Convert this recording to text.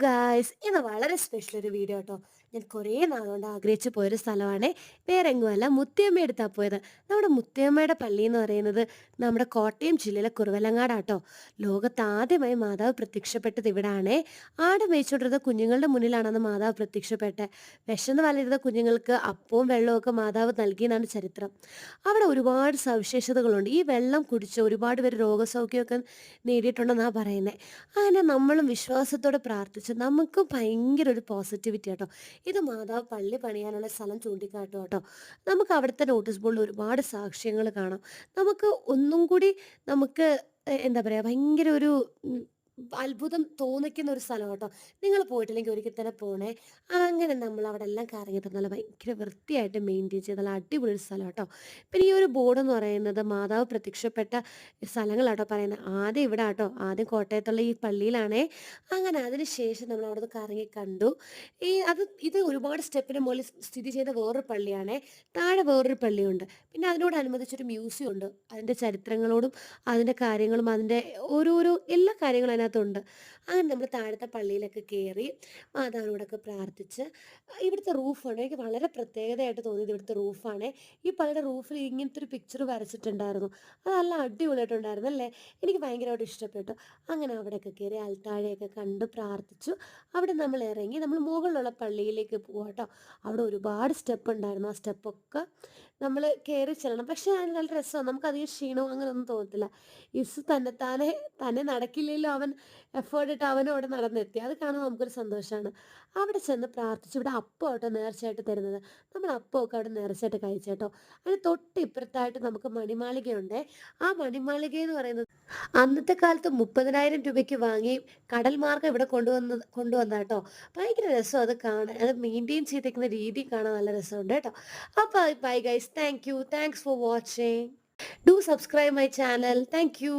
Guys ഇന്ന് വളരെ special ഒരു വീഡിയോ കേട്ടോ. ഞാൻ കുറേ നാളുകൊണ്ട് ആഗ്രഹിച്ചു പോയൊരു സ്ഥലമാണ്. വേറെങ്ങുമല്ല, മുത്തിയമ്മയെടുത്താണ് പോയത്. നമ്മുടെ മുത്തിയമ്മയുടെ പള്ളി എന്ന് പറയുന്നത് നമ്മുടെ കോട്ടയം ജില്ലയിലെ കുറവലങ്ങാടാട്ടോ. ലോകത്ത് ആദ്യമായി മാതാവ് പ്രത്യക്ഷപ്പെട്ടത് ഇവിടാണേ. ആട് മേയിച്ചുകൊണ്ടിരുന്ന കുഞ്ഞുങ്ങളുടെ മുന്നിലാണെന്ന് മാതാവ് പ്രത്യക്ഷപ്പെട്ടെ. വിശന്ന് വലരുന്ന കുഞ്ഞുങ്ങൾക്ക് അപ്പവും വെള്ളവും ഒക്കെ മാതാവ് നൽകിയെന്നാണ് ചരിത്രം. അവിടെ ഒരുപാട് സവിശേഷതകളുണ്ട്. ഈ വെള്ളം കുടിച്ച് ഒരുപാട് പേര് രോഗസൗഖ്യമൊക്കെ നേടിയിട്ടുണ്ടെന്നാണ് പറയുന്നത്. അങ്ങനെ നമ്മളും വിശ്വാസത്തോടെ പ്രാർത്ഥിച്ച് നമുക്ക് ഭയങ്കര ഒരു പോസിറ്റിവിറ്റി കേട്ടോ. ഇത് മാതാവ് പള്ളി പണിയാനുള്ള സ്ഥലം ചൂണ്ടിക്കാട്ടും കേട്ടോ. നമുക്ക് അവിടുത്തെ നോട്ടീസ് ബോർഡിൽ ഒരുപാട് സാക്ഷ്യങ്ങൾ കാണാം. നമുക്ക് ഒന്നും കൂടി നമുക്ക് എന്താ പറയുക, ഭയങ്കര ഒരു അത്ഭുതം തോന്നിക്കുന്ന ഒരു സ്ഥലം കേട്ടോ. നിങ്ങൾ പോയിട്ടില്ലെങ്കിൽ ഒരിക്കൽ തന്നെ പോണേ. അങ്ങനെ നമ്മൾ അവിടെ എല്ലാം കറങ്ങിയിട്ട് നല്ല ഭയങ്കര വൃത്തിയായിട്ട് മെയിൻറ്റെയിൻ ചെയ്ത് നല്ല അടിപൊളി ഒരു സ്ഥലം കേട്ടോ. പിന്നെ ഈ ഒരു ബോർഡ് എന്ന് പറയുന്നത് മാതാവ് പ്രത്യക്ഷപ്പെട്ട സ്ഥലങ്ങളാട്ടോ പറയുന്നത്. ആദ്യം ഇവിടെ ആട്ടോ, ആദ്യം കോട്ടയത്തുള്ള ഈ പള്ളിയിലാണേ. അങ്ങനെ അതിന് ശേഷം നമ്മൾ അവിടെ നിന്ന് കറങ്ങി കണ്ടു. ഇത് ഒരുപാട് സ്റ്റെപ്പിന് മുകളിൽ സ്ഥിതി ചെയ്ത വേറൊരു പള്ളിയാണേ. താഴെ വേറൊരു പള്ളിയുണ്ട്. പിന്നെ അതിനോടനുബന്ധിച്ചൊരു മ്യൂസിയം ഉണ്ട്. അതിൻ്റെ ചരിത്രങ്ങളോടും അതിൻ്റെ കാര്യങ്ങളും അതിൻ്റെ ഓരോരോ എല്ലാ കാര്യങ്ങളും അതിനകത്തുണ്ട്. അങ്ങനെ നമ്മൾ താഴത്തെ പള്ളിയിലൊക്കെ കയറി മാതാവിനോടൊക്കെ പ്രാർത്ഥിച്ച് ഇവിടുത്തെ റൂഫാണ് എനിക്ക് വളരെ പ്രത്യേകതയായിട്ട് തോന്നിയത്. ഇവിടുത്തെ റൂഫാണ്. ഈ പള്ളിയുടെ റൂഫിൽ ഇങ്ങനത്തെ ഒരു പിക്ചർ വരച്ചിട്ടുണ്ടായിരുന്നു. അത് നല്ല അടിപൊളിയായിട്ടുണ്ടായിരുന്നു അല്ലേ. എനിക്ക് ഭയങ്കരമായിട്ട് ഇഷ്ടപ്പെട്ടു. അങ്ങനെ അവിടെയൊക്കെ കയറി അൽത്താഴയൊക്കെ കണ്ട് പ്രാർത്ഥിച്ചു. അവിടെ നമ്മൾ ഇറങ്ങി നമ്മൾ മുകളിലുള്ള പള്ളിയിലേക്ക് പോകാം കേട്ടോ. അവിടെ ഒരുപാട് സ്റ്റെപ്പ് ഉണ്ടായിരുന്നു. ആ സ്റ്റെപ്പൊക്കെ നമ്മൾ കയറി ചെല്ലണം. പക്ഷേ അതിന് നല്ല രസമാണ്. നമുക്കധികം ക്ഷീണവും അങ്ങനെ ഒന്നും തോന്നത്തില്ല. ഇസ് തന്നെ നടക്കില്ലല്ലോ, അവൻ എഫേർട്ട് ഇട്ട് അവനും അവിടെ നടന്നെത്തി. അത് കാണുമ്പോൾ നമുക്കൊരു സന്തോഷമാണ്. അവിടെ ചെന്ന് പ്രാർത്ഥിച്ചു. ഇവിടെ അപ്പം കേട്ടോ നേർച്ചയായിട്ട് തരുന്നത്. നമ്മൾ അപ്പമൊക്കെ അവിടെ നേർച്ചയായിട്ട് കഴിച്ചേട്ടോ. അതിന് തൊട്ട് ഇപ്പുറത്തായിട്ട് നമുക്ക് മണിമാളികയുണ്ട്. ആ മണിമാളിക എന്ന് പറയുന്നത് അന്നത്തെ കാലത്ത് 30,000 രൂപയ്ക്ക് വാങ്ങി കടൽ മാർഗ്ഗം ഇവിടെ കൊണ്ടുവന്ന കേട്ടോ. ഭയങ്കര രസം അത് കാണാൻ. അത് മെയിൻറ്റെയിൻ ചെയ്തേക്കുന്ന രീതി കാണാൻ നല്ല രസമുണ്ട് കേട്ടോ. അപ്പോൾ bye guys, thanks for watching. Do subscribe my channel. Thank you.